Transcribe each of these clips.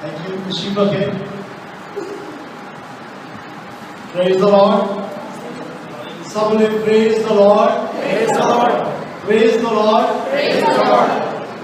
Thank you, Shiva. Praise the Lord. Somebody praise the Lord. Praise the Lord. Praise the Lord. Praise the Lord.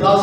10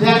10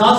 10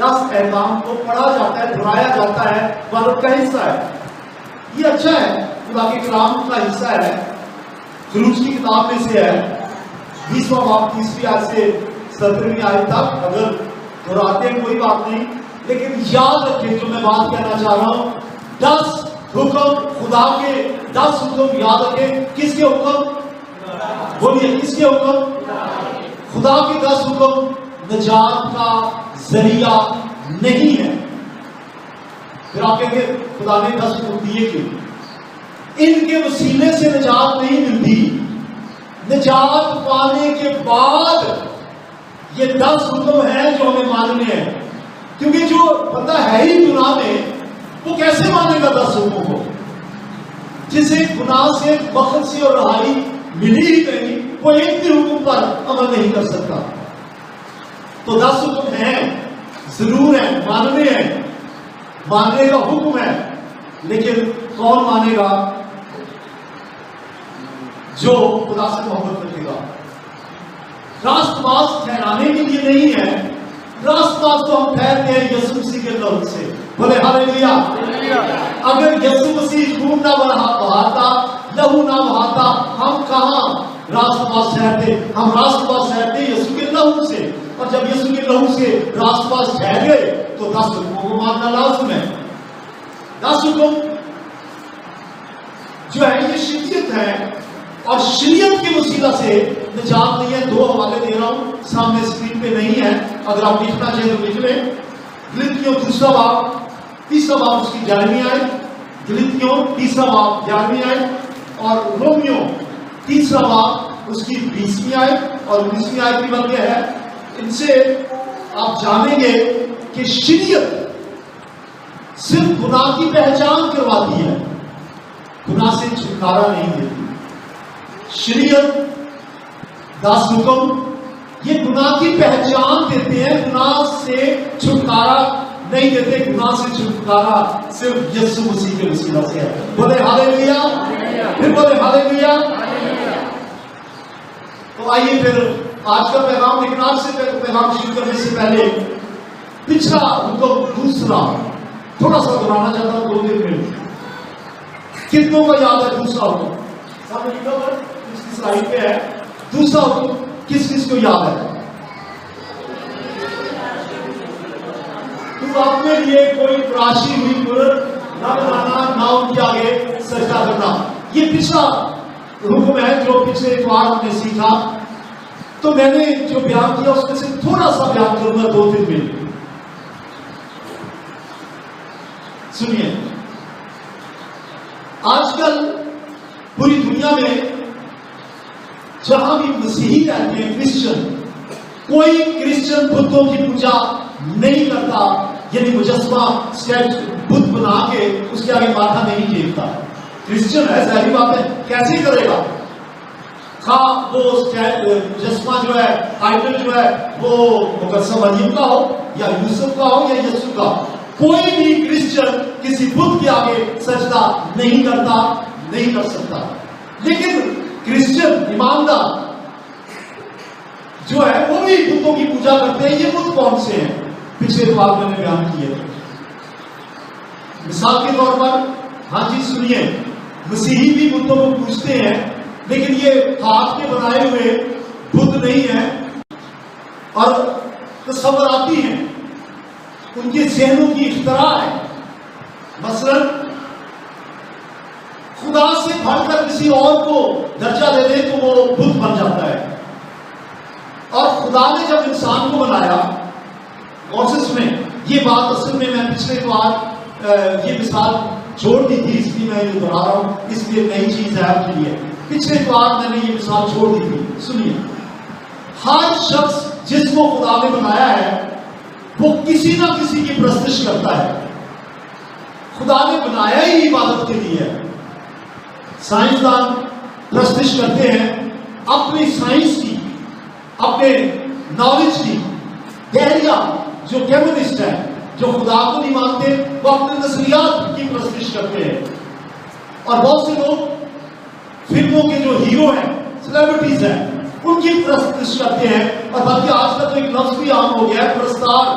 10 احکام کو پڑھا جاتا ہے، دہرایا جاتا ہے، عبادت کا حصہ ہے. یہ اچھا ہے، خدا کے کلام کا حصہ ہے. خروج کی کتاب میں سے ہے 20واں باب 30ویں آیت سے 17ویں آیت تک. اگر دہراتے ہیں کوئی بات نہیں، لیکن یاد رکھیں جو میں بات کہنا چاہ رہا ہوں. 10 حکم خدا کے، 10 حکم یاد رکھیں. کس کے حکم؟ بولیے کس کے حکم؟ خدا کے 10 حکم نجات کا ذریعہ نہیں ہے. پھر آپ کہیں گے خدا نے 10 حکم دیے کیوں؟ ان کے وسیلے سے نجات نہیں ملتی. نجات پانے کے بعد یہ 10 حکم ہیں جو ہمیں ماننے ہیں. کیونکہ جو بندہ ہے ہی گناہ میں، وہ کیسے مانے گا 10 حکموں کو؟ جسے گناہ سے، وقت سے اور رہائی ملی ہی نہیں، وہ ایک بھی حکم پر عمل نہیں کر سکتا. تو 10 حکم ہیں، ضرور ہیں، ماننے ہیں، ماننے کا حکم ہے. لیکن کون مانے گا؟ جو خدا سے محبت رکھے گا. راست باز ٹھہرانے کے لیے نہیں ہے. راست باز تو ہم ٹھہرتے ہیں یسوع مسیح کے لہو سے. بولے ہاللیلویا. اگر یسوع مسیح خون نہ بہاتا، لہو نہ بہاتا، ہم کہاں راست باز ٹھہرتے؟ ہم راست باز ٹھہرتے یسوع کے لہو سے. اور جب یسوع کے لہو سے راست باز ٹھہر گئے تو 10 حکموں کو ماننا لازم ہے. 10 حکم جو ہے یہ شریعت ہے، اور شریعت کے وسیلہ سے نجات نہیں ہے. 2 حوالے دے رہا ہوں، سامنے اسکرین پہ نہیں ہے، اگر آپ لکھنا چاہیں تو لکھ لیں. گلتیوں 2 باب 3 باب اس کی 11ویں آیت، گلتیوں 3 باب 11ویں آیت، اور رومیوں 3 باب اس کی 20ویں آیت اور 19ویں آیت بھی بن گیا ہے. ان سے آپ جانیں گے کہ شریعت صرف گناہ کی پہچان کرواتی ہے، گناہ سے چھٹکارا نہیں دیتی. شریعت 10 حکم یہ گناہ کی پہچان دیتے ہیں، گناہ سے چھٹکارا نہیں دیتے. گناہ سے چھٹکارا صرف یسوع مسیح کے وسیلہ سے ہے. بولے ہاللیلویا. پھر بولے ہاللیلویا. تو آئیے پھر آج کا پیغام، لیکن آج سے پیغام شروع کرنے سے پہلے پچھلا حکم دوسرا تھوڑا سا دہرانا چاہتا ہوں 2-3 منٹ. کتنوں کو یاد ہے دوسرا حکم؟ سامنے لکھا ہوا اس کی سلائڈ پہ ہے. دوسرا حکم کس کس کو یاد ہے؟ تو اپنے لیے کوئی تراشی ہوئی مورت نہ بنانا، نہ ان کے آگے سجدہ کرنا. یہ پچھلا حکم ہے جو پچھلے اتوار ہم نے سیکھا. تو میں نے جو بیان کیا اس میں سے تھوڑا سا بیان کروں گا 2-3 منٹ. سنیے، آج کل پوری دنیا میں جہاں بھی مسیحی رہتے ہیں، کرسچن، کوئی کرسچن بتوں کی پوجا نہیں کرتا، یعنی مجسمہ بت بنا کے اس کے آگے ماتھا نہیں ٹیکتا. کرسچن ہے، ظاہری بات ہے، کیسے کرے گا؟ خواہ وہ مجسمہ جو ہے، آئیڈل جو ہے، وہ مقدسہ مریم کا ہو یا یوسف کا ہو یا یسوع کا، کوئی بھی کرسچن کسی بت کے آگے سجدہ نہیں کرتا، نہیں کر سکتا. لیکن کرسچن ایماندار جو ہے وہ بھی بتوں کی پوجا کرتے ہیں. یہ بت کون سے ہیں؟ پچھلے بار میں نے بیان کیے. مثال کے طور پر، ہاں جی سنیے، مسیحی بھی بتوں کو پوجتے ہیں، لیکن یہ ہاتھ کے بنائے ہوئے بت نہیں ہیں اور تصوراتی ہیں، ان کے ذہنوں کی اختراع ہے. مثلا خدا سے بڑھ کر کسی اور کو درجہ دے دے تو وہ بت بن جاتا ہے. اور خدا نے جب انسان کو بنایا، اور سے سنیں یہ بات اصل میں پچھلے بار یہ مثال چھوڑ دی تھی، اس لیے میں یہ دہرا رہا ہوں، اس لیے نئی چیز ہے آپ کے لیے. پچھلے بار میں نے یہ مثال چھوڑ دی تھی. سنیے، ہر شخص جس کو خدا نے بنایا ہے وہ کسی نہ کسی کی پرستش کرتا ہے. خدا نے بنایا ہی عبادت کے لیے ہے. سائنسدان پرستش کرتے ہیں اپنی سائنس کی، اپنے نالج کی. دہریا جو کیمسٹ ہے، جو خدا کو نہیں مانتے، وہ اپنے نظریات کی پرستش کرتے ہیں. اور بہت سے لوگ فلموں کے جو ہیرو ہیں، سیلیبریٹیز ہیں، ان کی پرستش کرتے ہیں. اور بلکہ آج کل تو ایک لفظ بھی عام ہو گیا ہے، پرستار.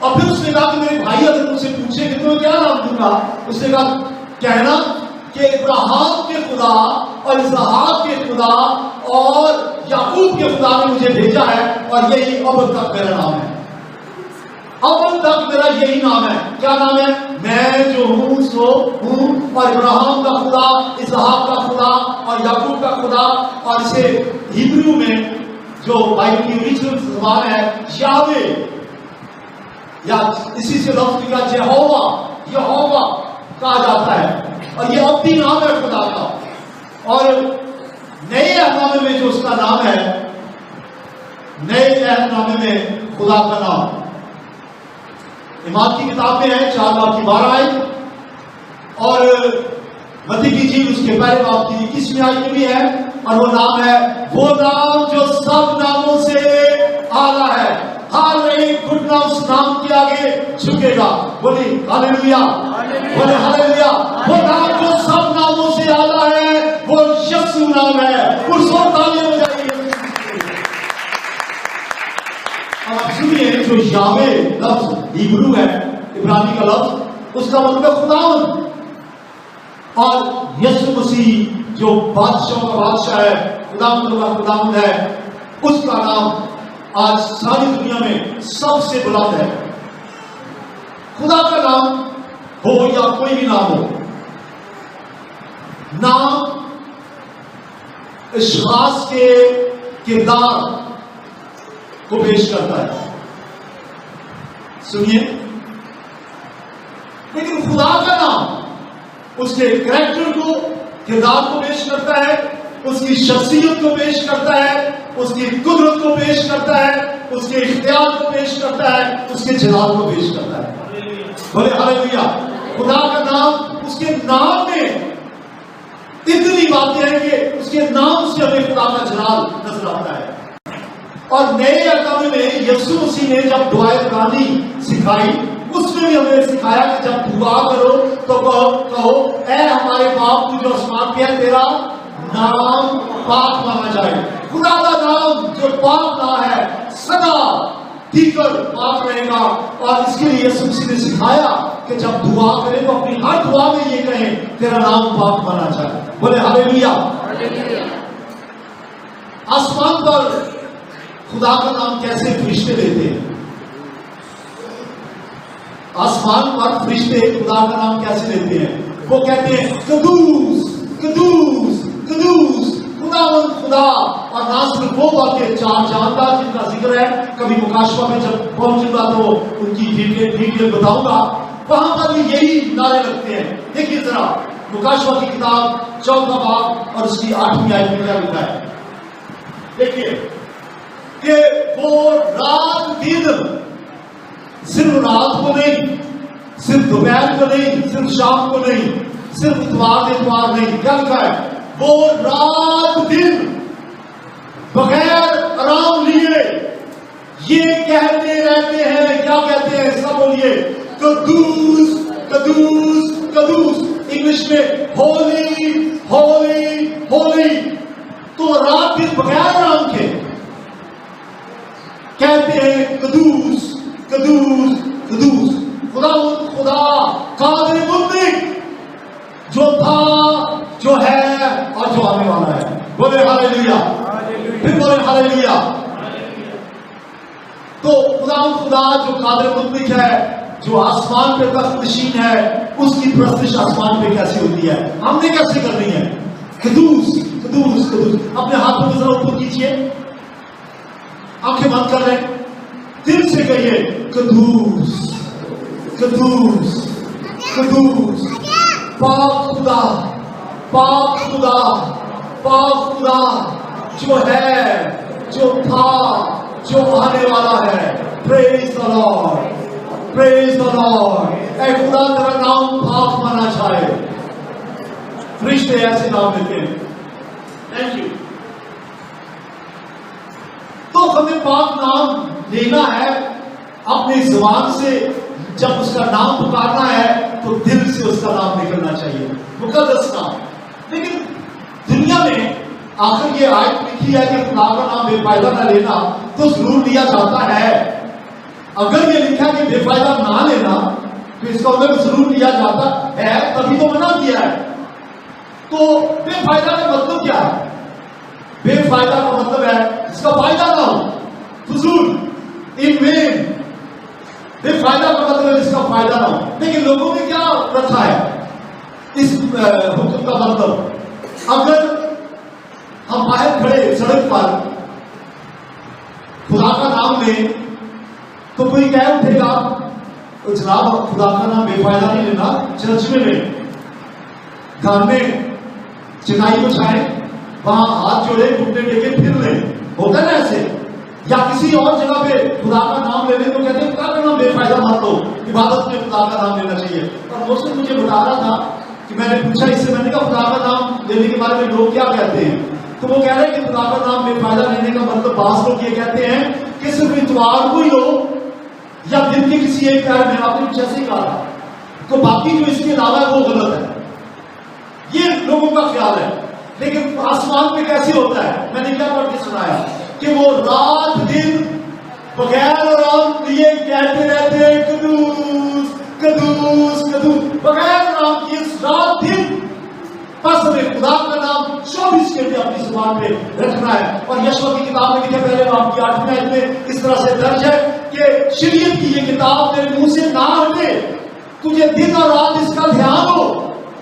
اور پھر اس نے کہا کہ میرے بھائی اگر مجھ سے پوچھے کہ تمہیں کیا نام دوں گا، اس نے کہا کہنا کہ ابراہیم کے خدا اور اسحاق کے خدا اور یعقوب کے خدا نے مجھے بھیجا ہے، اور یہی اب تک میرا نام ہے، اب تک میرا یہی نام ہے۔ کیا نام ہے؟ میں جو ہوں سو ہوں، اور ابراہیم کا خدا، اسحاق کا خدا اور یعقوب کا خدا۔ اور اسے ہیبریو میں جو بائبل کی اوریجنل زبان ہے یاوے، یا اسی سے لفظ کا یہوہ، یہوہ کہا جاتا ہے، اور یہ اب بھی نام ہے خدا کا۔ اور نئے عہد نامے میں جو اس کا نام ہے، نئے عہد نامے میں خدا کا نام ایمان کی کتاب میں ہے 4 باب کی 12 آیت، اور متی کی انجیل اس کے پہلے باب کی 21ویں آیت میں بھی ہے، اور وہ نام ہے وہ نام جو سب ناموں سے اعلیٰ ہے، ہر ایک گھٹنا اس نام کے آگے جھکے گا۔ بولی ہاللیلویا، بولے ہاللیلویا۔ وہ نام جو سب ناموں سے اعلیٰ ہے وہ یسوع نام ہے۔ پرزور تالیاں ہو جائیں گی۔ اب آپ سنیے، جو یاوے لفظ ہیبرو ہے، عبرانی کا لفظ، اس کا مطلب ہے خداوند، اور یسوع مسیح جو بادشاہوں کا بادشاہ ہے، خداوند کا خداوند ہے، اس کا نام آج ساری دنیا میں سب سے بلند ہے۔ خدا کا نام ہو یا کوئی بھی نام ہو، نام اشخاص کے کردار کو پیش کرتا ہے، سنیے، لیکن خدا کا نام اس کے کریکٹر کو، کردار کو پیش کرتا ہے، اس کی شخصیت کو پیش کرتا ہے، اس کی قدرت کو پیش کرتا ہے، اس کے اختیار کو پیش کرتا ہے، اس کے جلال کو پیش کرتا ہے۔ بولے ہاللیلویا۔ خدا کا نام، اس کے نام میں اتنی باتیں ہیں کہ اس کے نام سے ہمیں خدا کا جلال نظر آتا ہے۔ اور نئے عہد میں یسوع مسیح نے جب دعائے عبرانی سکھائی، اس میں بھی ہمیں سکھایا کہ جب دعا کرو تو کہو اے ہمارے باپ تو جو آسمان پہ ہے، تیرا نام پاک مانا جائے۔ خدا کا نام جو پاک نام ہے سدا دیگر پاک رہے گا، اور اس کے لیے یسوع مسیح نے سکھایا کہ جب دعا کریں تو اپنی ہر دعا میں یہ کہیں تیرا نام پاک مانا جائے۔ بولے ہاللیلویا۔ آسمان پر خدا کا نام کیسے فرشتے لیتے ہیں؟ آسمان پر فرشتے خدا کا نام کیسے لیتے ہیں؟ وہ کہتے ہیں قدوس قدوس قدوس خداوند خدا۔ اور نہ صرف وہ باتیں، 4 جاندار جن کا ذکر ہے، کبھی مکاشفہ میں جب پہنچوں گا تو ان کی ڈیٹیل بتاؤں گا، وہاں پر بھی یہی نعرے لگتے ہیں۔ دیکھیے ذرا مکاشفہ کی کتاب 14 باب اور اس کی 8ویں آیت میں کیا لکھا ہے، دیکھیے کہ وہ رات دن، صرف رات کو نہیں، صرف دوپہر کو نہیں، صرف شام کو نہیں، صرف اتوار نہیں، کیا لکھا ہے؟ وہ رات دن بغیر آرام لیے یہ کہتے رہتے ہیں۔ کیا کہتے ہیں؟ سب بولیے قدوس قدوس قدوس، انگلش میں ہولی ہولی ہولی۔ تو رات دن بغیر آرام کے کہتے ہیں قدوس قدوس قدوس خدا خدا قادر مطلق، جو تھا، جو ہے اور جو آنے والا ہے۔ بولے ہاللیلویا، پھر بولے ہاللیلویا۔ تو خدا جو قادر مطلق ہے، جو آسمان پہ تخت نشین ہے، اس کی پرستش آسمان پہ کیسی ہوتی ہے؟ ہم نے کیسے کرنی ہے؟ قدوس قدوس قدوس۔ اپنے ہاتھوں کو ذرا اوپر کیجیے، آنکھیں بند کر لیں، دل سے کہیے قدوس قدوس قدوس، پاک خدا پاک خدا پاک خدا، جو ہے، جو تھا، جو آنے والا ہے۔ پریز دی لارڈ، پریز دی لارڈ۔ اے خدا تیرا نام پاک مانا جائے۔ فرشتے ایسے نام دیتے ہیں۔ Thank you. تو ہمیں پاک نام لینا ہے اپنی زبان سے، جب اس کا نام پکارنا ہے تو دل سے اس کا نام نکلنا چاہیے، مقدس نام۔ لیکن دنیا میں آخر یہ آیت لکھی ہے کہ خدا کا نام بے فائدہ نہ لینا، تو ضرور لیا جاتا ہے۔ اگر یہ لکھا ہے کہ بے فائدہ نہ لینا تو اس کا مطلب ضرور لیا جاتا ہے، تبھی تو منع کیا ہے. تو بے فائدہ کا مطلب کیا ہے؟ بے فائدہ کا مطلب ہے اس کا فائدہ نہ ہو، فضول، ان وین. بے فائدہ کا مطلب ہے اس کا فائدہ نہ ہو. لیکن لوگوں نے کیا رکھا ہے اس حکم کا مطلب؟ اگر ہم باہر کھڑے سڑک پر خدا کا نام لیں تو کوئی کہہ اٹھے گا جناب خدا کا نام بے فائدہ نہیں لینا، چرچ میں لیں، گھر میں چٹائی بچھائیں، وہاں ہاتھ جوڑے گھٹنے ٹیکے پھر لیں. ہوتا نا ایسے؟ یا کسی اور جگہ پہ خدا کا نام لے لیں تو کہتے ہیں خدا کا نام بے فائدہ مت لو، عبادت میں خدا کا نام لینا چاہیے. اور دوست مجھے بتا رہا تھا کہ میں نے پوچھا اس سے، میں نے کہا خدا کا نام لینے کے بارے میں لوگ کیا کہتے ہیں؟ تو وہ کہہ رہے ہیں کہ خدا کا نام بے فائدہ لینے کا مطلب بعض لوگ یہ کہتے ہیں کہ صرف اتوار کو ہی لو یا دن کے کسی ایک پیر میں. آپ نے کچھ ایسے ہی کہا تو باقی جو اس کے علاوہ ہے وہ غلط ہے. یہ لوگوں کا خیال ہے. لیکن آسمان میں کیسے ہوتا ہے؟ میں نے کیا پڑھ کے سنایا کہ وہ رات دن بغیر آرام لیے کہتے رہتے ہیں قدوس قدوس قدوس، بغیر آرام کیے رات دن. بس ہمیں خدا کا نام 24 گھنٹے اپنی زبان پہ رکھنا ہے. اور یشوع کی کتاب میں لکھے پہلے باب کی 8ویں آیت میں اس طرح سے درج ہے کہ شریعت کی یہ کتاب تیرے منہ سے نہ ہٹے، تجھے دن اور رات اس کا دھیان ہو،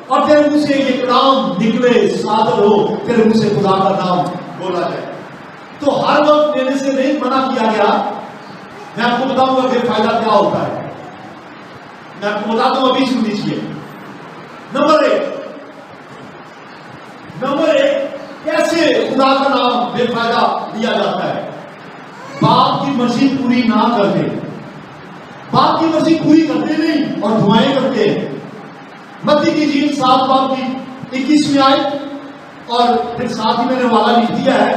اور تیرے منہ سے یہ کلام نکلے صادر ہو، تیرے منہ سے خدا کا نام بولا جائے. تو ہر وقت لینے سے نہیں منع کیا گیا. میں آپ کو بتاؤں گا بے فائدہ کیا ہوتا ہے. میں آپ کو بتاتا ہوں، ابھی سن لیجیے. نمبر ایک کیسے خدا کا نام بے فائدہ لیا جاتا ہے؟ باپ کی مرضی پوری نہ کرتے، باپ کی مرضی پوری کرتے نہیں اور دعائیں کرتے ہیں. متی کی انجیل 7 باب کی 21ویں آیت، اور پھر ساتھ ہی میں نے والا لکھ دیا ہے،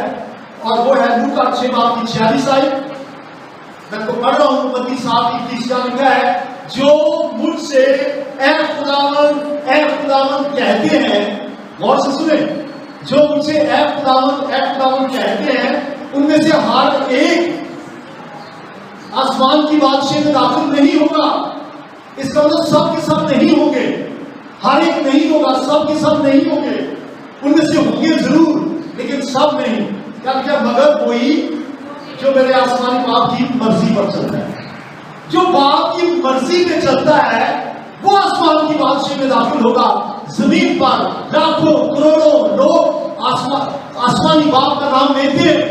اور وہ ہے لوکا 6 باب کی 46 آیت. میں تو پڑھ رہا ہوں. متی 7:21 کا لکھا ہے، جو مجھ سے اے خداوند کہتے ہیں، غور سے سنیں، جو مجھ سے اے خداوند کہتے ہیں، ان میں سے ہر ایک آسمان کی بادشاہی میں داخل نہیں ہوگا. اس کا مطلب سب کے سب نہیں ہوں گے، ہر ایک نہیں ہوگا، سب کے سب نہیں ہوں گے. ان میں سے ہوں گے ضرور لیکن سب نہیں. کیا مگر کوئی جو میرے آسمانی باپ کی مرضی پر چلتا ہے. جو باپ کی مرضی پہ چلتا ہے وہ آسمان کی بادشاہی میں داخل ہوگا. زمین پر لاکھوں کروڑوں لوگ آسمانی باپ کا نام لیتے ہیں،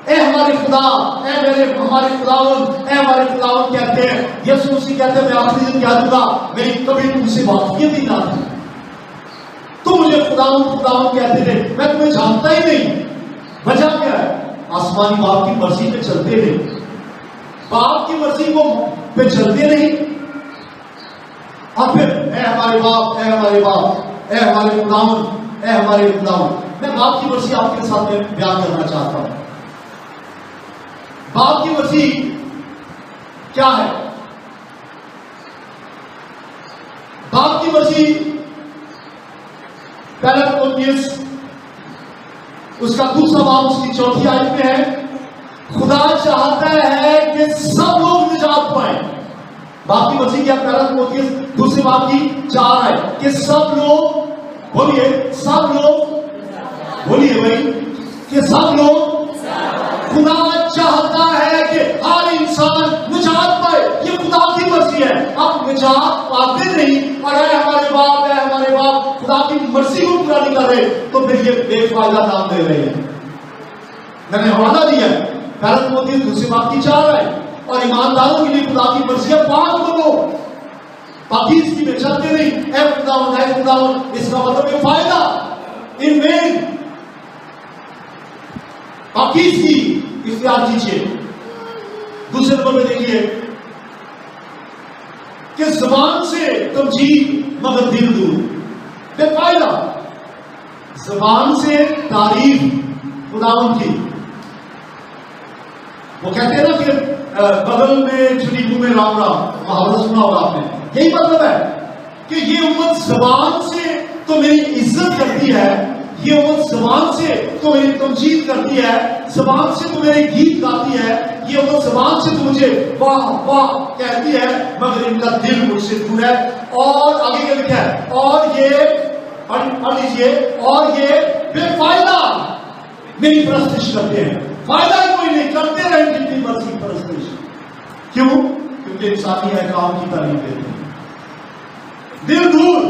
اے ہمارے خدا، اے ہمارے خداوند کہتے ہیں. یسوع مسیح کہتے ہیں میں آخری دن کہہ دوں گا میری کبھی تم سے واقفیت ہی نہ تھی، تم مجھے خداوند کہتے تھے، میں تمہیں جانتا ہی نہیں. وجہ کیا ہے؟ آسمانی باپ کی مرضی پہ چلتے نہیں، باپ کی مرضی کو پہ چلتے نہیں. اور پھر اے ہمارے باپ، اے ہمارے باپ، اے ہمارے خداوند، اے ہمارے خداوند. میں باپ کی مرضی آپ کے ساتھ میں بیان کرنا چاہتا ہوں. باپ کی مرضی کیا ہے؟ باپ کی مرضی پہلا تیموتھیوس اس کا 2 باب اس کی 4 آیت میں ہے، خدا چاہتا ہے کہ سب لوگ نجات پائیں. باپ کی مرضی کیا؟ پہلا تیموتھیوس 2 باب کی 4 آیت کہ سب لوگ، بولیے سب لوگ، بولیے بھائی کہ سب لوگ. خدا چاہتا ہے کہ ہر انسان نجات پائے، یہ خدا کی مرضی ہے. آپ نجات پاتے نہیں اور اے ہمارے باپ، اے ہمارے باپ خدا کی مرضی کو پورا نہیں کر رہے تو پھر یہ بے فائدہ نام دے رہے ہیں. میں نے حوالہ دیا ہے پہلا تیموتھیوس 2 باب کی 4 ہے. اور ایمانداروں کے لیے خدا کی مرضی ہے پاک بنو، پاکیزگی میں چلتے نہیں. اے خداوند، اے خداوند، اس کا مطلب ہے فائدہ ان میں پاکیزگی اختیار کیجیے. دوسرے نمبر پہ دیکھیے کہ زبان سے تمجید مگر دل دور. بے فائدہ زبان سے تعریف خداوند کی. وہ کہتے ہیں نا کہ بغل میں چھری منہ میں رام رام، محاورہ سنا ہوگا آپ نے. یہی مطلب ہے کہ یہ امت زبان سے تو میری عزت کرتی ہے یہ وہ زبان سے تو میری تمجید کرتی ہے، زبان سے تو میرے گیت گاتی ہے، یہ وہ زبان سے تو مجھے واہ واہ کہتی ہے، مگر ان کا دل مجھ سے دور ہے۔ اور آگے کیا لکھا ہے؟ اور یہ پڑھ لیجیے، اور یہ بے فائدہ میری پرستش کرتے ہیں، فائدہ کوئی نہیں، کرتے رہیں جتنی مرضی پرستش۔ کیوں؟ کیونکہ انسانی احکام کی تعلیم دیتے ہیں۔ دل دور،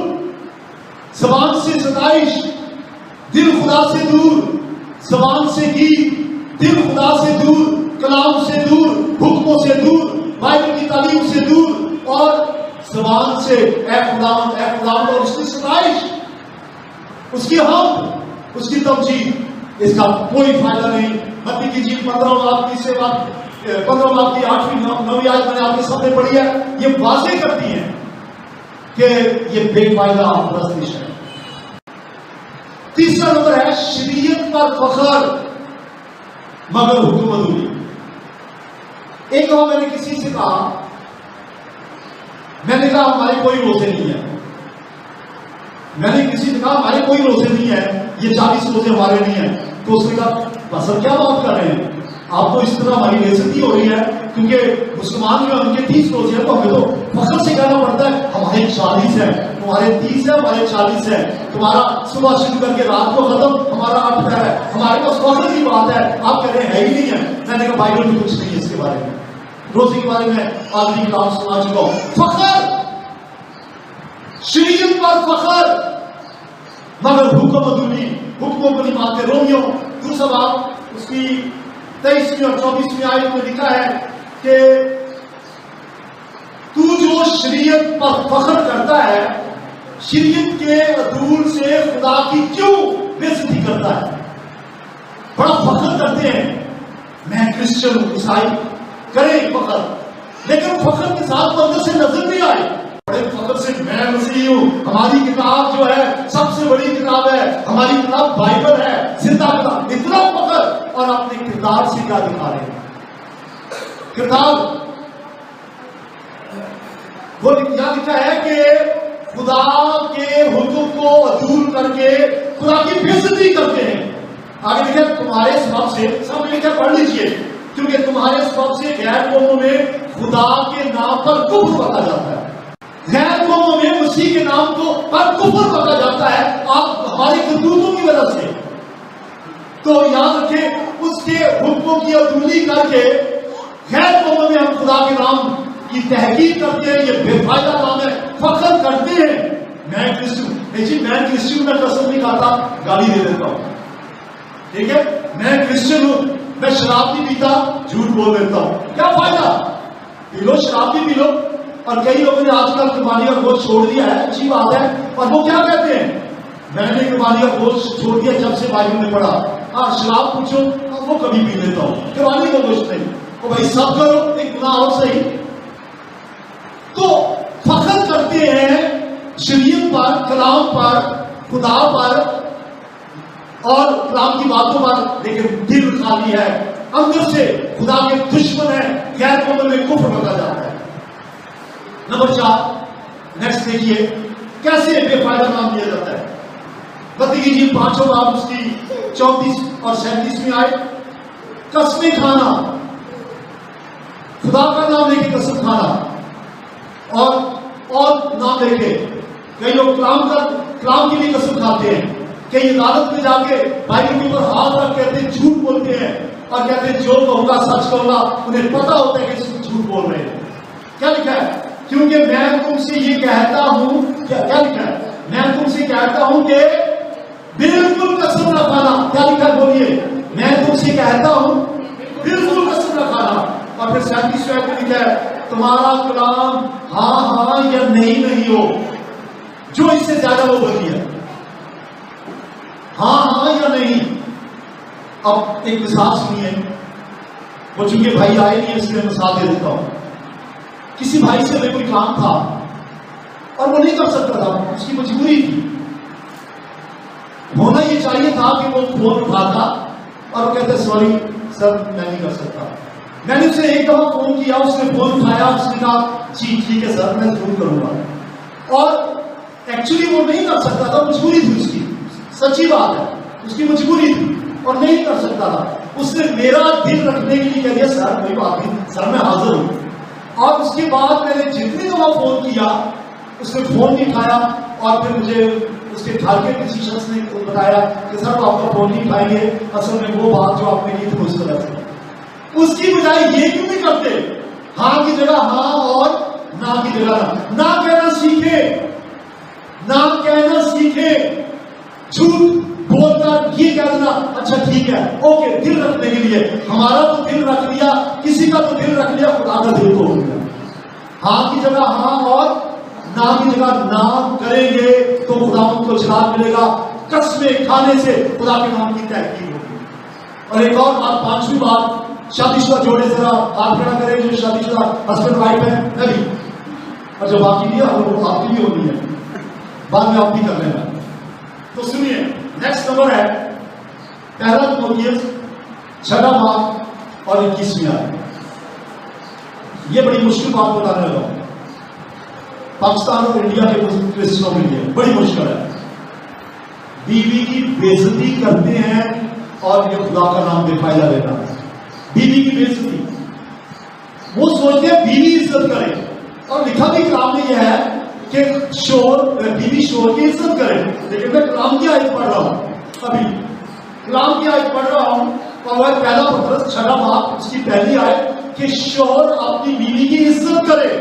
زبان سے ستائش، دل خدا سے دور، زبان سے گیت، دل خدا سے دور، کلام سے دور، حکموں سے دور، بائبل کی تعلیم سے دور، اور زبان سے اے خداوند اے خداوند، اور اس کی ستائش، اس کی حمد، اس کی تمجید، اس کا کوئی فائدہ نہیں۔ متی کی جیل 15 باب کی 8ویں 9ویں آیت میں نے آپ کے سامنے پڑھی ہے، یہ واضح کرتی ہے کہ یہ بے فائدہ پرستش ہے۔ تیسرا نمبر ہے شریعت پر فخر مگر حکم ادھوری۔ ایک دفعہ میں نے کسی سے کہا، میں نے کہا ہمارے کوئی روزے نہیں ہے، میں نے کسی سے کہا ہمارے کوئی روزے نہیں ہے، یہ 40 روزے ہمارے نہیں ہیں، تو اس نے کہا بس کیا بات کر رہے ہیں آپ، تو اس طرح ہماری بےعزتی ہو رہی ہے، کیونکہ مسلمان جو ان کے 30 روزے ہیں، تو ہمیں تو فخر سے کہنا پڑتا ہے ہمارے 40 ہیں، تمہارے 30 ہیں، ہمارے 40 ہیں، تمہارا صبح شروع کر کے رات کو ختم، ہمارا 8 پیر ہے، ہمارے پاس فخر کی بات ہے، آپ کہہ رہے ہیں ہے ہی نہیں ہے۔ میں نے کہا بائبل میں کچھ نہیں ہے اس کے بارے میں، روزے کے بارے میں آدمی کلام سنا چکا ہوں۔ فخر، شریعت پر فخر مگر حکم ادھوری، حکموں کو نہیں مانتے۔ رومیو دوسرا باب اس کی 23ویں اور 24ویں آیت میں لکھا ہے کہ تو جو شریعت پر فخر کرتا ہے، شریعت کے اصول سے خدا کی کیوں بےعزتی کرتا ہے؟ بڑا فخر کرتے ہیں میں کرسچن ہوں، عیسائی، کریں فخر، لیکن فخر کے ساتھ اندر سے نظر نہیں آئے، بڑے فخر سے میں مسیحی ہوں، ہماری کتاب جو ہے سب سے بڑی کتاب ہے، ہماری کتاب بائبل ہے، زندہ کتاب، اتنا فخر، اور اپنے کردار سے کیا دکھا رہے ہیں؟ کردار وہ کیا لکھا ہے کہ خدا کے حکم کو عدول کر کے خدا کی بےعزتی کرتے ہیں۔ آگے لکھا ہے تمہارے سبب سے، سب لکھا پڑھ لیجئے، کیونکہ تمہارے سبب سے غیر قوموں میں خدا کے نام پر کفر بکا جاتا ہے، غیر قوموں میں مسیح کے نام کو پر کفر بکا جاتا ہے، آپ ہماری کرتوتوں کی وجہ سے۔ تو یاد رکھیں اس کے حکموں کی عدولی کر کے غیر قوموں میں ہم خدا کے نام کی تحقیق کرتے ہیں، یہ بے فائدہ کام ہے، فخر کرتے ہیں میں کرسچن، جی میں کرسچن میں قسم نہیں کھاتا، گالی دے دیتا ہوں، ٹھیک ہے، میں کرسچن ہوں، میں شراب نہیں پیتا، جھوٹ بول دیتا ہوں، کیا فائدہ؟ پی لو، شراب بھی پی لو، اور کئی لوگوں نے آج کل قربانی کا گوشت چھوڑ دیا ہے، اچھی بات ہے، اور وہ کیا کہتے ہیں میں نے قربانی کا گوشت چھوڑ دیا جب سے بائبل میں پڑھا، ہاں شراب پوچھو وہ کبھی پی لیتا ہوں، قربانی کا گوشت نہیں، وہ بھائی سب کرو، ایک گناہ اور صحیح۔ تو فخر کرتے ہیں شریعت پر، کلام پر، خدا پر اور کلام کی باتوں پر، لیکن دل خالی ہے، اندر سے خدا کے دشمن ہے، غیر قوموں میں کفر بکا جاتا ہے۔ نمبر 4 نیکسٹ دیکھیے کیسے بے فائدہ نام دیا جاتا ہے۔ متی کی انجیل 5 باب اس کی 34 اور 37 آئے، قسمیں کھانا، خدا کا نام لے کے قسم کھانا، اور نام لے کے کئی لوگ کلام کی بھی قسم کھاتے ہیں، کئی عدالت میں جا کے بائبل کے اوپر ہاتھ رکھ کہتے ہیں جھوٹ بولتے ہیں، اور کہتے ہیں جو کہوں گا سچ کہوں گا، انہیں پتا ہوتا ہے کہ جھوٹ بول رہے ہیں۔ کیا لکھا ہے؟ کیونکہ میں تم سے یہ کہتا ہوں، کیا لکھا ہے؟ میں تم سے کہتا ہوں کہ بالکل قسم نہ کھانا۔ کیا لکھا ہے بولیے؟ میں تم سے کہتا ہوں بالکل قسم نہ کھانا۔ اور پھر 37 میں لکھا ہے تمہارا کلام ہاں ہاں یا نہیں نہیں ہو، جو اس سے زیادہ وہ بولی ہے، ہاں ہاں یا نہیں۔ اب ایک مثال سنیے، وہ چونکہ بھائی آئے نہیں اس لیے مثال دے دیتا ہوں۔ کسی بھائی سے ہمیں کوئی کام تھا اور وہ نہیں کر سکتا تھا، اس کی مجبوری تھی، ہونا یہ چاہیے تھا کہ وہ فون اٹھاتا اور وہ کہتے سوری سر میں نہیں کر سکتا۔ میں نے اسے ایک دفعہ فون کیا، اس نے فون اٹھایا، اس نے کہا جی ٹھیک ہے سر میں ضرور کروں گا، اور ایکچولی وہ نہیں کر سکتا تھا، مجبوری تھی اس کی، سچی بات ہے۔ اس کی مجبوری تھی اور نہیں کر سکتا تھا. اس نے میرا دل رکھنے کے لیے کہہ دیا سر کوئی بات نہیں سر میں حاضر ہوں. اور اس کے بعد میں نے جتنی دفعہ فون کیا اس نے فون نہیں اٹھایا اور پھر مجھے اس کے گھر کے کسی شخص نے بتایا کہ سر وہ آپ کا فون نہیں اٹھائیں گے, اصل میں وہ بات جو آپ نے کی تھی اس طرح سے. اس کی بجائے یہ کیوں نہیں کرتے ہاں کی جگہ ہاں اور نہ کی جگہ نہ کہنا سیکھے, نہ کہنا سیکھے. جھوٹ بول کر یہ کہہ دینا اچھا ٹھیک ہے اوکے دل رکھنے کے لیے, ہمارا تو دل رکھ لیا, کسی کا تو دل رکھ لیا, خدا کا دل تو ہو گیا. ہاں کی جگہ ہاں اور نہ کی جگہ نہ کریں گے تو خدا کو جواب ملے گا. قسمیں کھانے سے خدا کے نام کی تحقیر ہوگی. اور ایک اور بات, پانچویں بات, شادی شدہ جوڑے ذرا ہاتھ کھڑا کریں جو شادی شدہ ہسبینڈ وائف ہے نہیں, اور جو باقی بھی ہے وہ آپ کی بھی ہونی ہے, بعد میں آپ بھی کر لینا. تو سنیے نیکسٹ نمبر ہے پہلا تیموتھیوس 6 باب اور 21 آیت. یہ بڑی مشکل بات بتانے لگا ہوں پاکستان اور انڈیا کے کرسچنوں کے لیے, بڑی مشکل ہے. بیوی کی بےعزتی کرتے ہیں اور یہ خدا کا نام بے فائدہ لینا ہے. بیوی کی بےعزتی, وہ سوچتے ہیں بیوی عزت کرے, اور لکھا بھی کلام میں یہ ہے کہ شور بیوی شور کی عزت کرے. لیکن میں کلام کی آیت پڑھ رہا ہوں, ابھی کلام کی آیت پڑھ رہا ہوں اور وہ پہلا پترس 6 باب اس کی پہلی آیت کہ شور اپنی بیوی کی عزت کرے.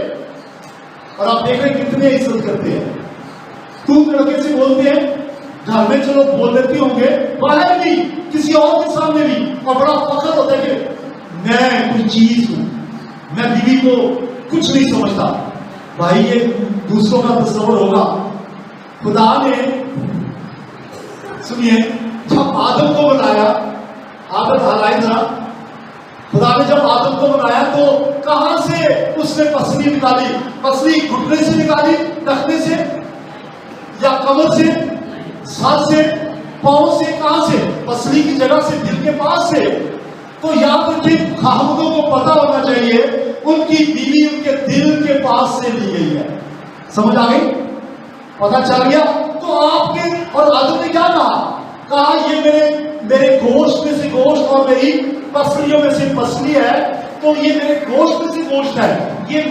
اور آپ دیکھ رہے ہیں کتنے عزت کرتے ہیں. تم لڑکے سے بولتے ہیں گھر میں چلو بول لیتے ہوں گے, باہر بھی کسی اور کے سامنے بھی, اور بڑا فخر ہوتا ہے کہ میں کوئی چیز ہوں, میں بیوی کو کچھ نہیں سمجھتا. بھائی یہ دوسروں کا تصور ہوگا. خدا نے سنیے جب آدم کو بنایا, آدم ہلائی ذرا, خدا نے جب آدم کو بنایا تو کہاں سے اس نے پسلی نکالی؟ پسلی گھٹنے سے نکالی, ٹخنے سے یا کمر سے, سر سے, پاؤں سے, کہاں سے؟ پسلی کی جگہ سے, دل کے پاس سے. تو یاد رکھیے خاوندوں کو پتا ہونا چاہیے ان کی بیوی ان کے دل کے پاس سے لی گئی ہے. سمجھ آ گئی؟ پتا چل گیا. تو آپ کے اور آدم نے کیا کہا یہ میرے گوشت میں سے گوشت اور میری پسلیوں میں سے پسلی ہے, تو یہ میرے گوشت میں سے گوشت ہے, یہ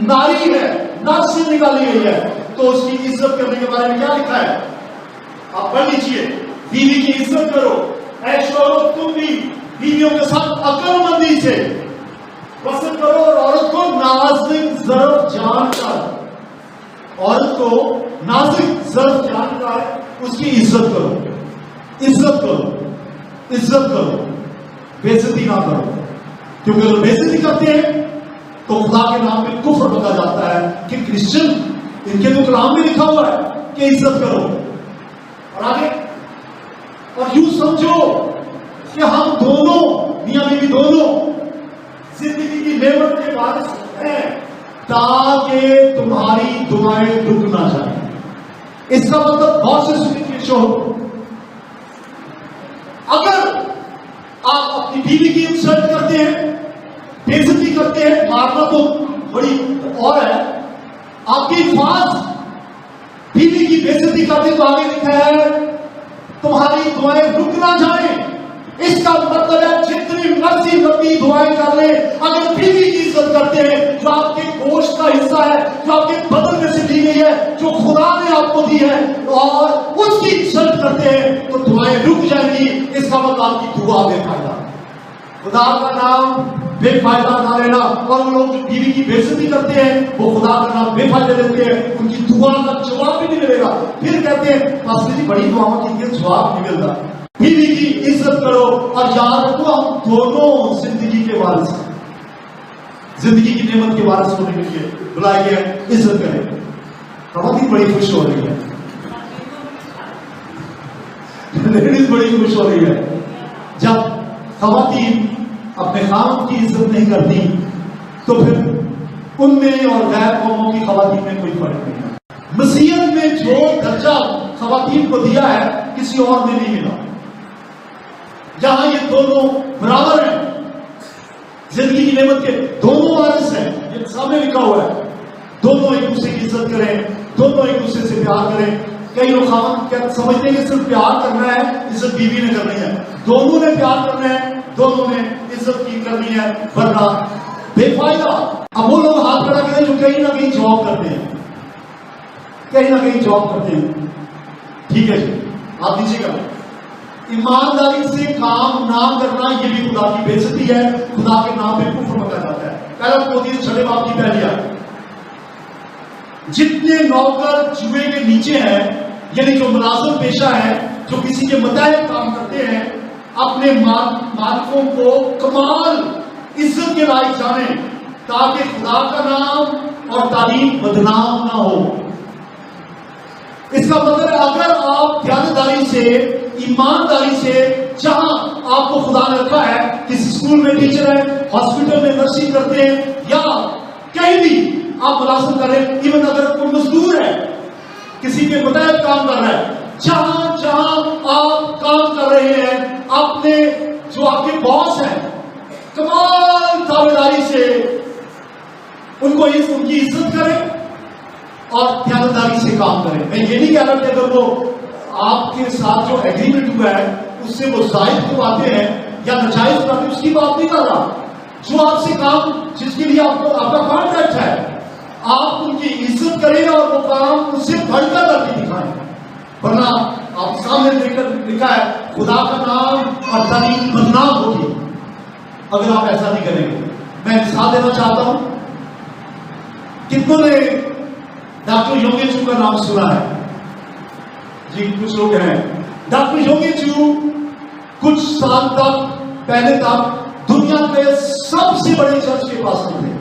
ناری ہے, نر سے نکالی گئی ہے. تو اس کی عزت کرنے کے بارے میں کیا لکھا ہے آپ پڑھ لیجیے. بیوی کی عزت کرو. اے شوہرو تم بھی بیویوں کے ساتھ عقل مندی سے پسند کرو, اور عورت کو نازک ظرف جان کر, عورت کو نازک ظرف جان کر اس کی عزت کرو. عزت کرو, عزت کرو, بےعزتی نہ کرو. کیونکہ اگر بےعزتی کرتے ہیں تو خدا کے نام میں کفر بتا جاتا ہے کہ کرسچن ان کے تو کلام میں لکھا ہوا ہے کہ عزت کرو. اور آگے اور یوں سمجھو کہ ہم دونوں میاں بیوی دونوں زندگی کی نعمت کے وارث ہیں تاکہ تمہاری دعائیں رک نہ جائیں. اس کا مطلب بہت سے سنیے شوہر, اگر آپ اپنی بیوی کی انسلٹ کرتے ہیں, بےعزتی کرتے ہیں, مارنا تو بڑی اور ہے, آپ کی الفاظ بیوی کی بےعزتی کرتے تو آگے لکھا ہے تمہاری دعائیں رک نہ جائیں. اس کا مطلب ہے جتنی مرضی لمبی دعائیں کر لیں, اگر بیوی کی عزت کرتے ہیں جو آپ کے گوشت کا حصہ ہے, جو آپ کے بدن میں سے دی گئی ہے, جو خدا نے آپ کو دی ہے, اور اس کی عزت کرتے ہیں تو دعائیں رک جائیں گی. اس کا مطلب آپ کی دعا بے فائدہ. خدا کا نام بے فائدہ نہ لینا. اور وہ لوگ جو بیوی کی بےعزتی کرتے ہیں وہ خدا کا نام بے فائدہ لیتے ہیں, ان کی دعا کا جواب بھی نہیں ملے گا. پھر کہتے ہیں پاسٹر جی بڑی دعاؤں کی جواب نہیں ملتا. بیوی کی عزت کرو, اور یاد رکھو ہم دونوں زندگی کے وارث ہیں. زندگی کی نعمت کے وارث ہونے کے لیے بلائے گئے, عزت کریں. خواتین بڑی خوش ہو رہی ہے, لیڈیز بڑی خوش ہو رہی ہے. جب خواتین اپنے خاوند کی عزت نہیں کرتی تو پھر ان میں اور غیر قوموں کی خواتین میں کوئی فرق نہیں ہے. مسیحیت میں جو درجہ خواتین کو دیا ہے کسی اور نے نہیں ملا. یہاں یہ دونوں برابر ہیں, زندگی کی نعمت کے دونوں وارث ہیں. یہ سامنے لکھا ہوا ہے دونوں ایک دوسرے کی عزت کریں, دونوں ایک دوسرے سے پیار کریں. کئی لوگ خاوند سمجھتے ہیں کہ صرف پیار کرنا ہے, عزت عزت بیوی نے کرنی ہے، دونوں نے پیار کرنا ہے، دونوں نے عزت کی کرنی ہے، ورنہ بے فائدہ۔ اب وہ لوگ ہاتھ کھڑا کریں جو کہیں نہ کہیں جاب کرتے ہیں، کہیں نہ کہیں جاب کرتے ہیں، ٹھیک ہے جی، آپ دیجیے گا۔ ایمانداری سے کام نہ کرنا یہ بھی خدا کی بے عزتی ہے، خدا کے نام پہ کفر مچا جاتا ہے۔ پہلا کوتیس 6 باب کی پہلی آیت، جتنے نوکر جوئے کے نیچے ہیں، یعنی جو ملازم پیشہ ہے، جو کسی کے متحد کام کرتے ہیں، اپنے مالکوں کو کمال عزت کے لائق جانیں تاکہ خدا کا نام اور تعلیم بدنام نہ ہو۔ اس کا مطلب ہے اگر آپ دیانتداری سے، ایمانداری سے، جہاں آپ کو خدا نے رکھا ہے، کسی اسکول میں ٹیچر ہے، ہاسپٹل میں نرسنگ کرتے ہیں، یا کہیں بھی آپ ملازم کریں، ایون اگر کوئی مزدور ہے، کسی کے متحد کام کر رہا ہے، جہاں جہاں آپ کام کر رہے ہیں، اپنے جو آپ کے باس ہیں، کمال تابعداری سے ان کو ان کی عزت کریں اور دیانتداری سے کام کریں۔ میں یہ نہیں کہہ رہا کہ اگر وہ آپ کے ساتھ جو ایگریمنٹ ہوا ہے اس سے وہ زائد کرواتے ہیں یا ناجائز کرواتے ہیں، اس کی بات نہیں کر رہا۔ جو آپ سے کام، جس کے لیے آپ کا کانٹریکٹ ہے، آپ ان کی عزت کریں اور وہ کام ان سے بڑھ کر کر کے دکھائیں، ورنہ آپ سامنے لکھا ہے خدا کا نام اور تعلیم بدنام ہوگی اگر آپ ایسا نہیں کریں گے۔ میں مثال دینا چاہتا ہوں، کتنوں نے ڈاکٹر یونگے چو کا نام سنا ہے؟ جی کچھ لوگ ہیں۔ ڈاکٹر یونگے چو کچھ سال تک، پہلے تک دنیا کے سب سے بڑے چرچ کے پاسٹر تھے،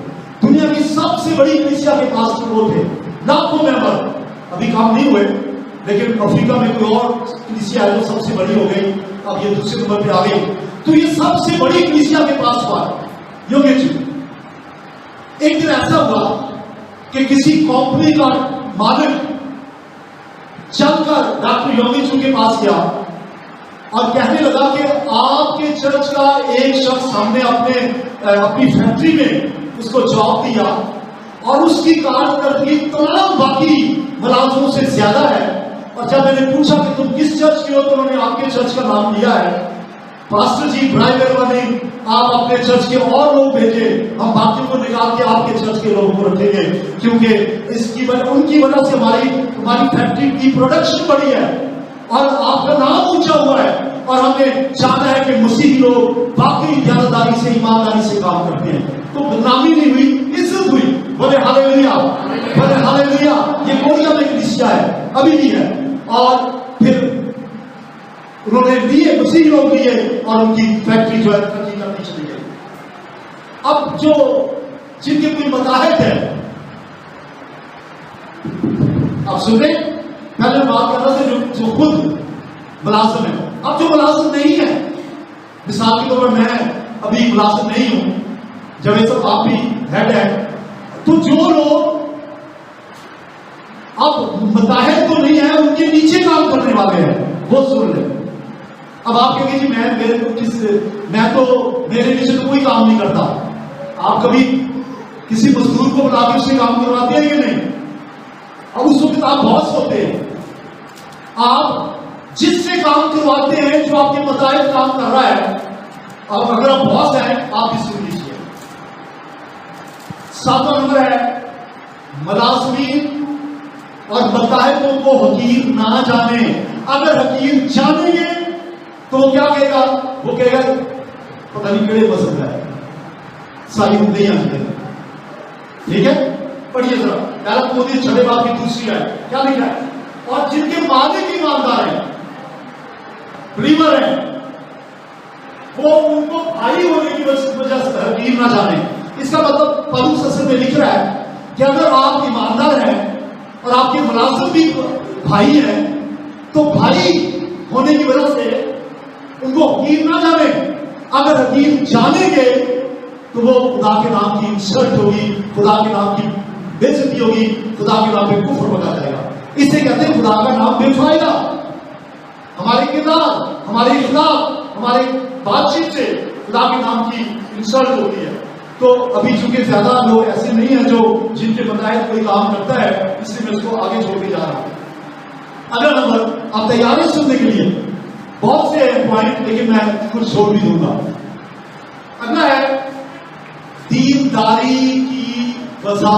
دنیا کی سب سے بڑی کلیسیا کے پاسٹر وہ تھے، لاکھوں ممبر، ابھی کام نہیں ہوئے، لیکن افریقہ میں کوئی اور کلیسیا ہے جو سب سے بڑی ہو گئی، اب یہ دوسرے نمبر پہ آ گئی، تو یہ سب سے بڑی کلیسیا کے پاس ہوا یونگے چو۔ ایک دن ایسا ہوا کہ کسی کمپنی کا مالک چل کر ڈاکٹر یونگے چو کے پاس گیا اور کہنے لگا کہ آپ کے چرچ کا ایک شخص ہم نے اپنی فیکٹری میں اس کو جاب دیا اور اس کی کارکردگی تمام باقی ملازموں سے زیادہ ہے، اور جب میں نے پوچھا کہ تم کس چرچ کے ہو تو انہوں نے آپ کے چرچ کا نام لیا ہے۔ پاسٹر جی برائے مہربانی آپ اپنے چرچ کے اور لوگ بھیجے، ہم باقیوں کو نکال کے آپ کے چرچ کے لوگوں کو رکھیں گے، کیونکہ اس کی وجہ، ان کی وجہ سے ہماری فیکٹری کی پروڈکشن بڑھی ہے اور آپ کا نام اونچا ہوا ہے، اور ہم نے جانا ہے کہ مسیحی لوگ باقی دیانتداری سے، ایمانداری سے کام کرتے ہیں۔ تو بدنامی نہیں ہوئی، عزت ہوئی۔ بولے ہاللیلویا، بولے ہاللیلویا۔ یہ کوریا میں کلیسیا ہے، ابھی بھی ہے، اور پھر انہوں نے لیے، مسیحی لوگ لیے، اور ان کی فیکٹری جو ہے ترقی کرتی چلی گئی۔ اب جو جن کے کوئی متحد ہے، آپ سنیں، پہلے بات کر رہا تھا جو خود ملازم ہے، اب جو ملازم نہیں ہے، مثال کے طور پر میں ابھی ملازم نہیں ہوں، جب یہ سب آپ بھی ہیڈ ہے، تو جو لوگ اب متحد تو نہیں ہے، ان کے نیچے کام کرنے والے ہیں، وہ سن لیں۔ اب آپ کہیں گے جی میں تو میرے نیچے تو کوئی کام نہیں کرتا، آپ کبھی کسی مزدور کو بلا کے اس سے کام کرواتے ہیں کہ نہیں؟ اب اس وقت آپ باس ہوتے ہیں، آپ جس سے کام کرواتے ہیں، جو آپ کے متحد کام کر رہا ہے، اب اگر آپ باس ہیں آپ بھی سن لیجیے۔ 7واں نمبر ہے ملازمین اور متحدوں کو حقیر نہ جانے۔ اگر حقیر جانیں گے تو وہ کیا کہے گا؟ وہ کہے گا پتہ نہیں کیڑے پسند ہے، صحیح نہیں آتے۔ ٹھیک ہے، پڑھیے ذرا پہلا کوتیس 6 باب کی دوسری ہے، کیا لکھا ہے؟ اور جن کے مالک ایماندار ہیں، بلیور ہیں، وہ ان کو بھائی ہونے کی وجہ سے حقیر نہ جانے۔ اس کا مطلب پولس اصل میں لکھ رہا ہے کہ اگر آپ ایماندار ہیں اور آپ کے ملازم بھی بھائی ہیں، تو بھائی ہونے کی وجہ سے ان کو حقیر نہ جانے۔ اگر حقیر جانیں گے تو وہ خدا کے نام کی انسلٹ ہوگی، خدا کے نام کی بے عزتی ہوگی، خدا کے نام پہ کفر بنا جائے گا۔ اسے کہتے ہیں خدا کا نام بے فائدہ۔ ہمارے کردار، ہمارے اخلاق، ہمارے بات چیت سے خدا کے نام کی انسلٹ ہوتی ہے۔ تو ابھی چونکہ زیادہ لوگ ایسے نہیں ہیں جو جن کے متحد کوئی کام کرتا ہے، اس لیے میں اس کو آگے چھوڑ کے جا رہا ہوں۔ اگلا نمبر، آپ تیار ہیں سننے کے لیے؟ بہت سے پوائنٹ لیکن میں کچھ چھوڑ بھی دوں گا. اگلا ہے دینداری کی وجہ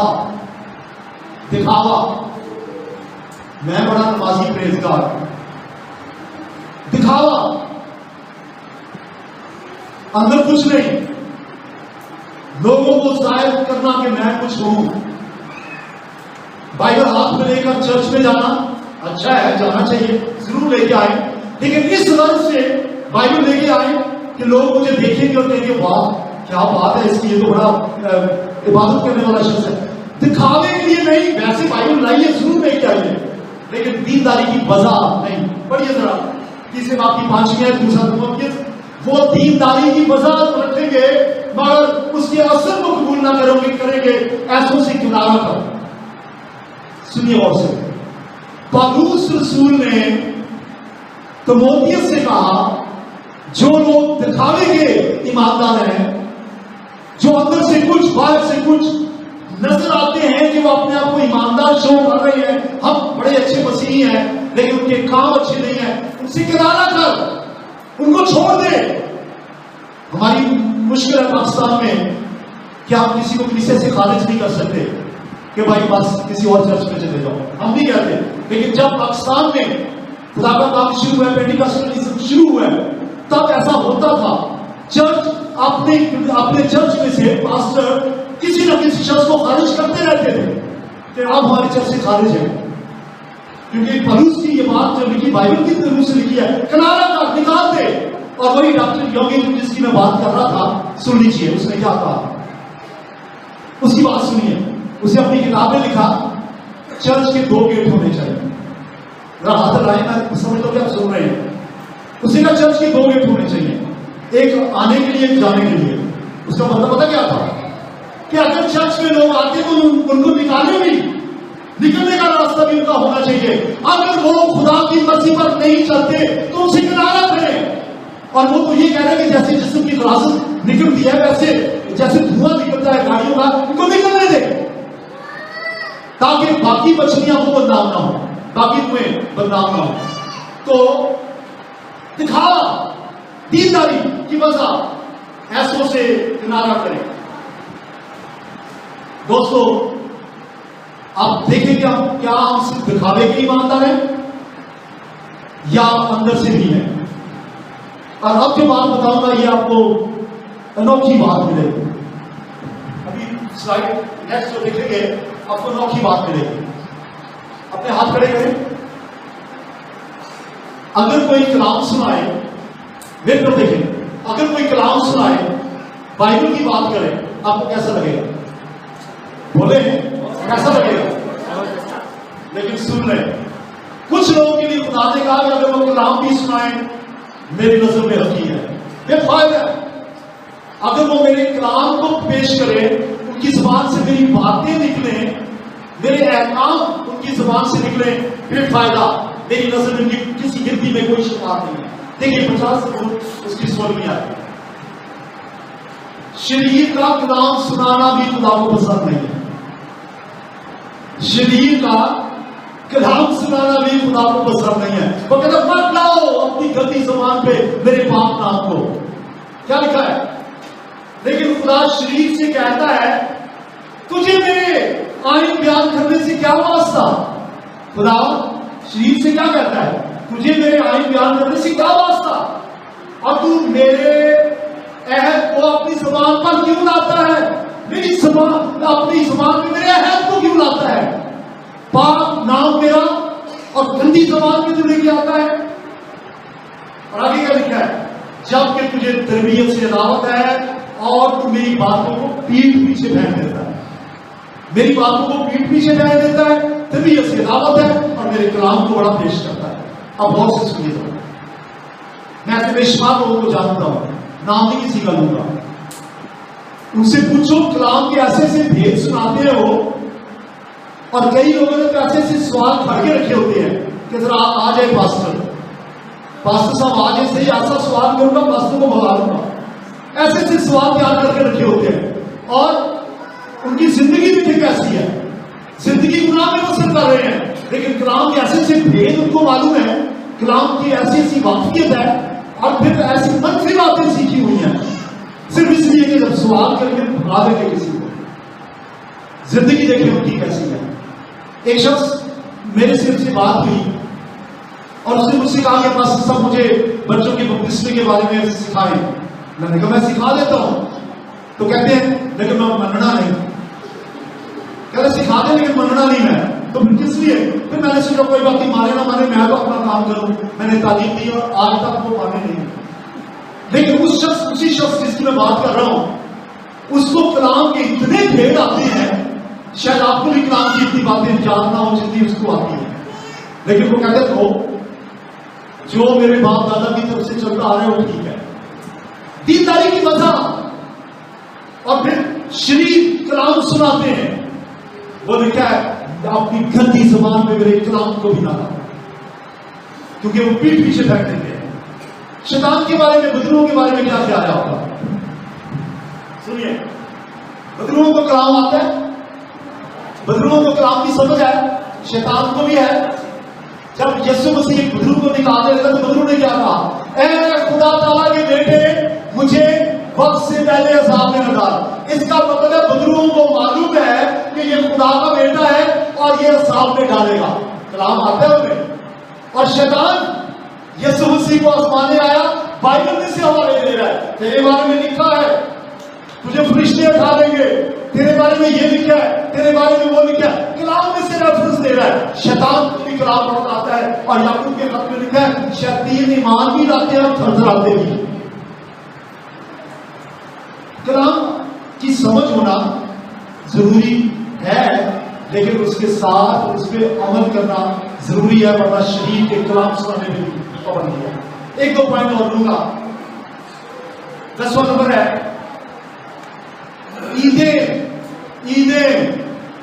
دکھاوا. میں بڑا نمازی پرہیزگار. دکھاوا اندر کچھ نہیں, لوگوں کو ظاہر کرنا کہ میں کچھ ہوں. بائبل ہاتھ میں لے کر چرچ میں جانا اچھا ہے, جانا چاہیے, ضرور لے کے آئے, لیکن اس غرض سے بائبل لے کے آئے کہ لوگ مجھے دیکھیں گے اور کہیں گے واہ کیا بات ہے اس کی, یہ تو بڑا عبادت کرنے والا شخص ہے. دکھاوے کے لیے نہیں, ویسے بائبل لائیے, ضرور لے کے آئیے, لیکن دینداری کی وجہ نہیں. پڑھیے ذرا تیسرے باب کی 5ویں آیت, دوسرا تموتھیوس. وہ دینداری کی وجہ رکھیں گے مگر اس کے اثر کو قبول نہ کریں گے, ایسوں سے کنارہ کرو. سنیے غور سے, پالوس رسول نے تموتھیوس سے کہا جو لوگ دکھاوے کے ایماندار ہیں, جو اندر سے کچھ باہر سے کچھ نظر آتے ہیں کہ وہ اپنے آپ کو ایماندار شو کر رہے ہیں, ہم بڑے اچھے مسیحی ہیں لیکن ان کے کام اچھے نہیں ہیں, ان سے کنارہ کر, ان کو چھوڑ دے. ہماری مشکل ہے پاکستان میں کہ ہم کسی کو کلیسیا سے خارج نہیں کر سکتے کہ بھائی بس کسی اور چرچ میں چلے جاؤ, ہم نہیں کہتے. لیکن جب پاکستان میں خدا کا کام شروع ہوا, پینٹیکاسٹلزم شروع ہوا, تب ایسا ہوتا تھا. چرچ اپنے چرچ میں سے پاسٹر کسی نہ کسی شخص کو خارج کرتے رہتے تھے کہ آپ ہماری چرچ سے خارج ہیں, کیونکہ پالوس کی یہ بات جو لکھی بائبل کی طرف سے لکھی ہے, کنارہ کا نکال دے. اور وہی ڈاکٹر یوگی جس کی میں بات کر رہا تھا, سن لیجیے اس نے کیا کہا, اس کی بات سنیے. اسے اپنی کتاب میں لکھا چرچ کے 2 گیٹ ہونے چاہیے. ذرا ہاتھ لائیں, میں سمجھ لو کہ آپ سن رہے ہیں. اس نے کہا چرچ کے 2 گیٹ ہونے چاہیے, ایک آنے کے لیے, ایک جانے کے لیے. اس کا مطلب پتا کیا تھا کہ اگر چرچ میں لوگ آتے تو ان کو نکالنے بھی, نکلنے کا راستہ بھی ان کا ہونا چاہیے. اگر وہ خدا کی مرضی پر نہیں چلتے تو ان سے کنارہ کریں. اور وہ تو یہ کہہ رہے ہیں کہ جیسے جسم کی غلاظت نکلتی ہے ویسے جیسے دھواں نکلتا ہے گاڑیوں کا, ان کو نکلنے دے تاکہ باقی مچھلیاں کو بدنام نہ ہو, باقی تمہیں بدنام نہ ہو. تو دکھاوا دینداری کی وجہ ایسوں سے کنارہ کریں. دوستو آپ دیکھیں کہ کیا ہم صرف دکھاوے کے ایماندار ہیں یا اندر سے بھی ہیں. اور اب جو بات بتاؤں گا یہ آپ کو انوکھی بات ملے گی. ابھی سلائڈ نیکسٹ جو دیکھیں گے آپ کو انوکھی بات ملے گی. اپنے ہاتھ کھڑے کریں. اگر کوئی کلام سنائے, میرے طرف دیکھیں, اگر کوئی کلام سنائے, بائبل کی بات کرے, آپ کو کیسا لگے گا؟ بولے کیسا لگے گا؟ لیکن سن رہے کچھ لوگوں کے لیے خدا نے کہا کہ اگر وہ کلام بھی سنائیں میری نظر میں حقیقت ہے, بے فائدہ ہے. اگر وہ میرے کلام کو پیش کرے, ان کی زبان سے میری باتیں نکلیں, میرے احکام ان کی زبان سے نکلیں, بے فائدہ. میری نظر میں کسی گنتی میں کوئی شفاعت نہیں ہے. دیکھیے 50 سیکنڈ اس کی سمجھ میں آئے. شریر کا کلام سنانا بھی خدا کو پسند نہیں ہے. شریر کا کلام سنانا بھی خدا کو پسند نہیں ہے. وہ کہتا مت لاؤ اپنی گندی زبان پہ میرے پاک نام کو. کیا لکھا ہے؟ لیکن خدا شریر سے کہتا ہے تجھے میرے آئین بیان کرنے سے کیا واسطہ. خدا شریر سے کیا کہتا ہے؟ تجھے میرے آئین بیان کرنے سے کیا واسطہ, اور تو میرے عہد کو اپنی زبان پر کیوں لاتا ہے؟ میری زبان اپنی زبان پہ میرے عہد کو کیوں لاتا ہے؟ پاک نام میرا اور گندی زبان میں تو لے کے آتا ہے. اور آگے کیا لکھا ہے؟ جب کہ تجھے تربیت سے دعوت ہے اور تو میری باتوں کو پیٹھ پیچھے پھینک دیتا ہے. میری باتوں کو پیٹھ پیچھے پھینک دیتا ہے, طبیعت سے دعوت ہے اور میرے کلام کو بڑا پیش کرتا ہے. اب بہت سے سنیے گا, میں ایسے بے شمار لوگوں کو جانتا ہوں, نام نہیں کسی کا لوں گا. ان سے پوچھو کلام کے ایسے ایسے بھید سناتے ہو, اور کئی لوگوں نے تو ایسے ایسے سوال کھڑ کے رکھے ہوتے ہیں کہ ذرا آ جائے پاسٹر صاحب آ جائے, صحیح ایسا سوال کروں گا پاسٹر کو بھگا دوں گا. ایسے ایسے سوال تیار کر کے رکھے ہوتے ہیں, اور ان کی زندگی بھی ٹھیک ایسی ہے, زندگی گناہ میں بسر کر رہے ہیں, لیکن کلام کے ایسے ایسے بھید ان کو معلوم ہے کلام کی ایسی ایسی واقفیت ہے اور پھر ایسی منفی باتیں سیکھی ہوئی ہیں صرف اس لیے کہ جب سوال کر کے بھگا دیں گے کسی کو. زندگی دیکھیں ان کی کیسی ہے. ایک شخص میرے سے بات ہوئی اور اس نے مجھ سے کہا کہ بس سب مجھے بچوں کے بپتسمے کے بارے میں سکھائیں. میں نے کہا میں سکھا دیتا ہوں. تو کہتے ہیں لیکن میں مننا نہیں. کہتے سکھا دیں لیکن مننا نہیں میں. تو پھر کس لیے؟ پھر میں نے سوچا کوئی بات نہیں, مانے نہ مانے میں تو اپنا کام کروں. میں نے تعلیم دی اور آج تک وہ مانے نہیں. لیکن اسی شخص جس کی میں بات کر رہا ہوں اس کو کلام کے اتنے بھید آتے ہیں, شاید آپ کو بھی کلام کی اتنی باتیں یاد نہ ہو جتنی اس کو آتی ہے. لیکن وہ کہتے تھے جو میرے باپ دادا کی طرف سے چلتا آ رہا ہے وہ ٹھیک ہے. دینداری کی وجہ اور پھر شریف کلام سناتے ہیں. وہ لکھا ہے اپنی گندی زبان میں میرے کلام کو بھی نہ لاؤ, کیونکہ وہ پیٹ پیچھے بیٹھیں گے. شیطان کے بارے میں, بدروؤں کے بارے میں کیا خیال ہے آپ کا؟ سنیے, بدروؤں کو کلام آتا ہے, بدروؤں کو کلام کی سمجھ ہے, شیطان کو بھی ہے. جب یسوع مسیح ایک بدرو کو نکال دے تو بدرو نے کیا کہا؟ اے خدا تعالیٰ کے بیٹے مجھے وقت سے پہلے عذاب میں نہ ڈال. اس کا مطلب ہے بدروؤں کو معلوم ہے کہ یہ خدا کا بیٹا ہے اور یہ عذاب میں ڈالے گا. کلام آتا ہے انہیں. اور شیطان یسوع مسیح کو آزمانے آیا, بائبل میں سے حوالے دے رہا ہے. تیرے بارے میں لکھا ہے تجھے فرشتے اٹھا لیں گے, تیرے بارے میں یہ لکھا ہے, تیرے بارے میں وہ لکھا ہے. کلام میں سے ریفرنس دے رہا ہے. شیطان کو بھی کلام پڑھتا آتا ہے اور یعقوب کے خط میں لکھا ہے شیاطین ایمان بھی لاتے ہیں اور تھرتھراتے بھی. کلام کی سمجھ ہونا ضروری ہے لیکن اس کے ساتھ اس پہ عمل کرنا ضروری ہے, ورنہ شریف کے کلام سننے میں بھی پابندی ہے. ایک دو پوائنٹ اور لوں گا. 10واں نمبر ہے عیدیں,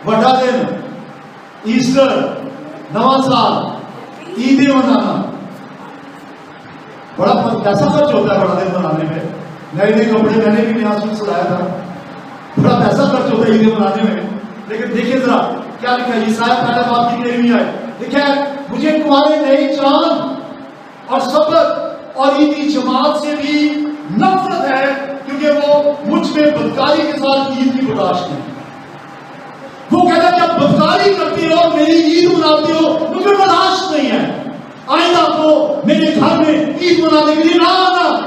بڑا دن, ایسٹر, نواں سال, عیدیں منانا. بڑا پیسہ خرچ ہوتا ہے بڑا دن منانے میں. نئے نئے کپڑے میں نے بھی نیا سوٹ سلایا تھا, بڑا پیسہ خرچ ہوتا ہے عیدیں منانے میں. لیکن دیکھیے ذرا کیا لکھا ہے, یسایہ پہلا باب کی 13ویں آیت لکھا ہے مجھے تمہارے نئے چاند اور سبت اور عیدی جماعت سے بھی نفرت ہے کیونکہ وہ مجھ میں بدکاری کے ساتھ عید کی برداشت نہیں. وہ کہتا ہے جب بدکاری کرتے ہو اور میری عید مناتے ہو مجھے برداشت نہیں ہے. آئندہ کو میرے گھر میں عید منانے کے لیے نہ